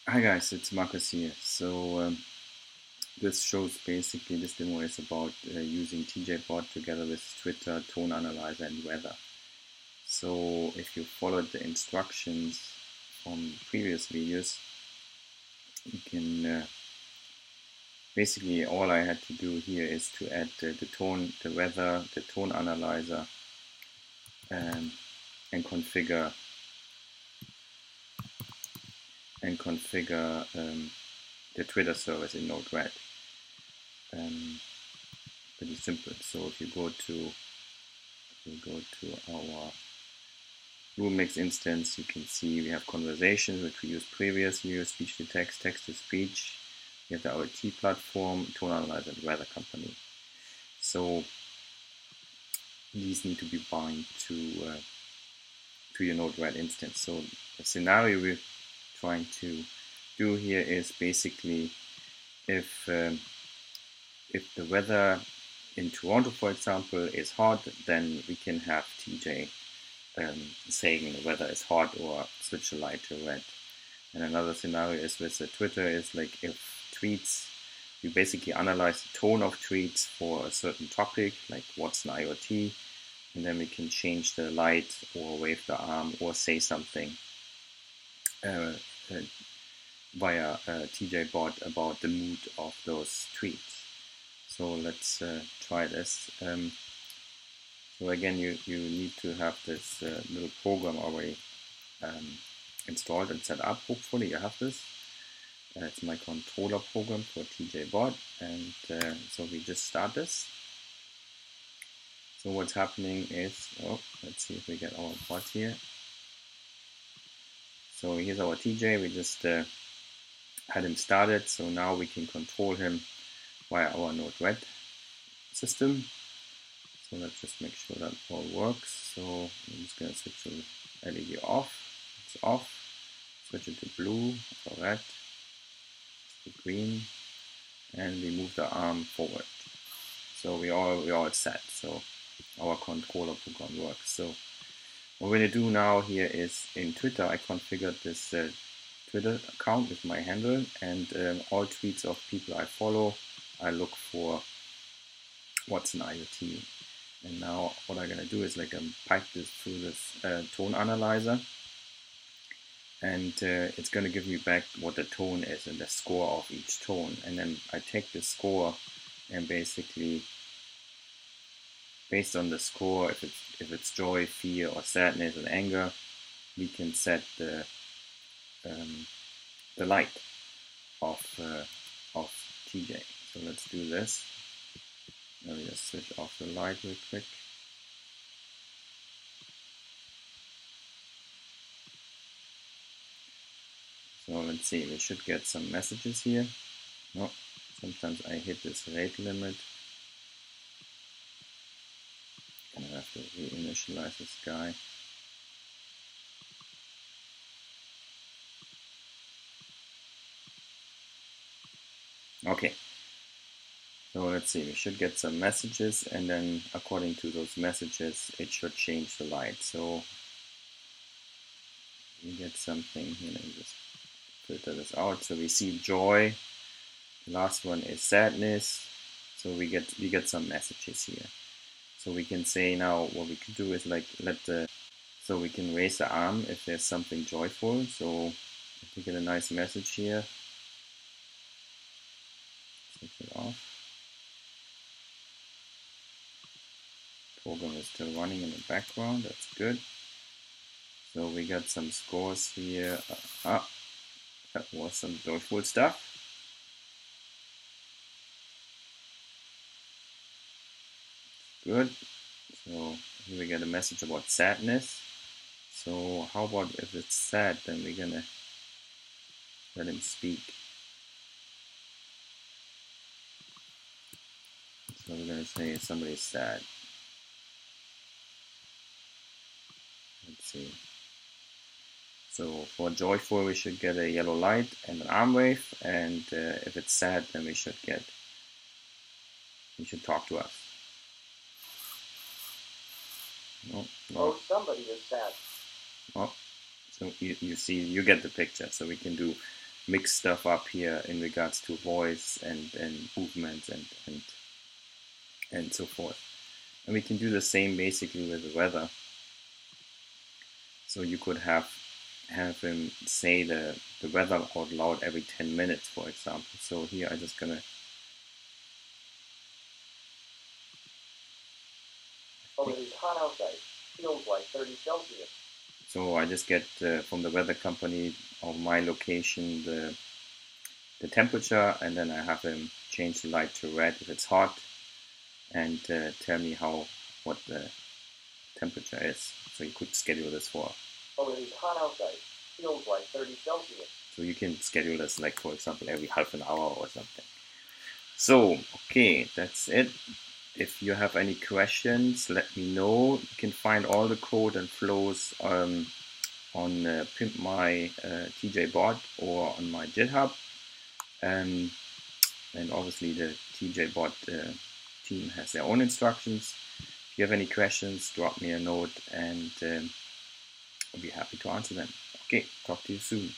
Hi guys, it's Marcus here. This shows basically, this demo is about using TJBot together with Twitter, tone analyzer and weather. So if you followed the instructions from previous videos, you can basically, all I had to do here is to add the tone, the weather, the tone analyzer, and configure the Twitter service in Node.JS. Pretty simple. So if you go to our Mix instance, you can see we have conversations, which we used previously, speech to text, text to speech. We have the IoT platform, tone analyzer, and weather company. So these need to be bound to your Node.JS instance. So the scenario we're trying to do here is basically if the weather in Toronto, for example, is hot, then we can have TJ saying the weather is hot or switch the light to red. And another scenario is with the Twitter is like if tweets, we basically analyze the tone of tweets for a certain topic, like what's an IoT, and then we can change the light or wave the arm or say something via TJBot about the mood of those tweets. So let's try this. So again, you need to have this little program already installed and set up. Hopefully you have this. It's my controller program for TJBot, and so we just start this. So what's happening is, let's see if we get our bot here. So here's our TJ. We just had him started, so now we can control him via our Node.JS system. So let's just make sure that all works. So I'm just going to switch the LED off. It's off. Switch it to blue or red, to green, and we move the arm forward. So we all set. So our controller program works. So what we're going to do now here is in Twitter, I configured this Twitter account with my handle, and all tweets of people I follow, I look for what's an IoT. And now what I'm going to do is like pipe this through this tone analyzer, and it's going to give me back what the tone is and the score of each tone. And then I take the score and basically, based on the score, if it's joy, fear, or sadness and anger, we can set the light of TJ. So let's do this. Let me just switch off the light real quick. So let's see, we should get some messages here. No, sometimes I hit this rate limit. Gonna have to reinitialize this guy. Okay, so let's see, we should get some messages, and then according to those messages, it should change the light. So we get something here, let me just filter this out. So we see joy, the last one is sadness. So we get some messages here. So we can say now what we can do is like so we can raise the arm if there's something joyful. So if we get a nice message here, switch it off. Program is still running in the background, that's good. So we got some scores here. That was some joyful stuff. Good. So here we get a message about sadness. So how about if it's sad, then we're gonna let him speak. So we're gonna say somebody's sad. Let's see. So for joyful, we should get a yellow light and an arm wave, and if it's sad, then we should talk to us. No. Oh, somebody is sad. Oh, so you see, you get the picture. So we can do mix stuff up here in regards to voice and movements and so forth. And we can do the same basically with the weather. So you could have him say the weather out loud every 10 minutes, for example. So here I'm just gonna it is hot outside. Feels like 30 Celsius. So I just get from the weather company of my location the temperature, and then I have him change the light to red if it's hot, and tell me what the temperature is. So you could schedule this for. It is hot outside. Feels like 30 Celsius. So you can schedule this, like, for example, every half an hour or something. So, okay, that's it. If you have any questions, let me know. You can find all the code and flows on Pimp My TJBot or on my GitHub. And obviously the TJBot team has their own instructions. If you have any questions, drop me a note and I'll be happy to answer them. Okay, talk to you soon.